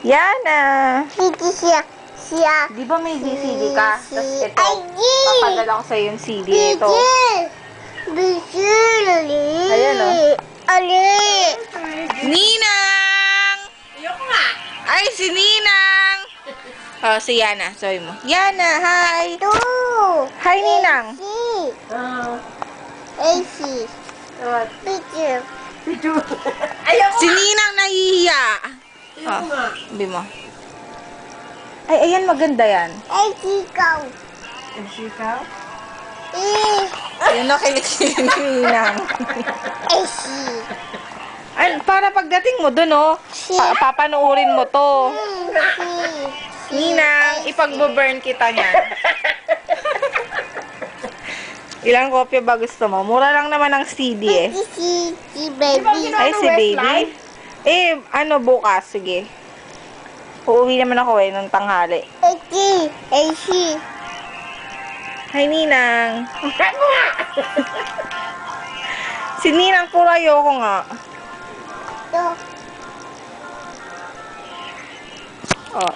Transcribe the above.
Yana. Hindi siya. Di ba may CD ka? Tapos ito, Ay, di. papadala ko sa'yo yung CD. Ito. Bigil. Ayan, oh. Ali. Ninang! Ayoko nga. Ay, si Ninang! Oh, si Yana. Sabi mo. Yana, hi! Two. Hi, Ninang! AC. What? Bigil. Ayoko Si Ninang nahihiya! Ayoko nga. Sabi mo. Ay, ayan, maganda yan. AC ikaw. Sikaw? Yun na kilig si Ninang. AC. Ay, para pagdating mo dun, oh. Papanoorin mo to. Ninang, ipagbo-burn kita niyan. Ilang kopya ba gusto mo? Mura lang naman ang CD, eh. Si baby. Ay, si baby. Eh, ano, bukas. Sige. Uuwi naman ako, eh, nung tanghali. AC. AC. Hi, Ninang. Si Ninang, puro ayoko nga. Ito. Oh.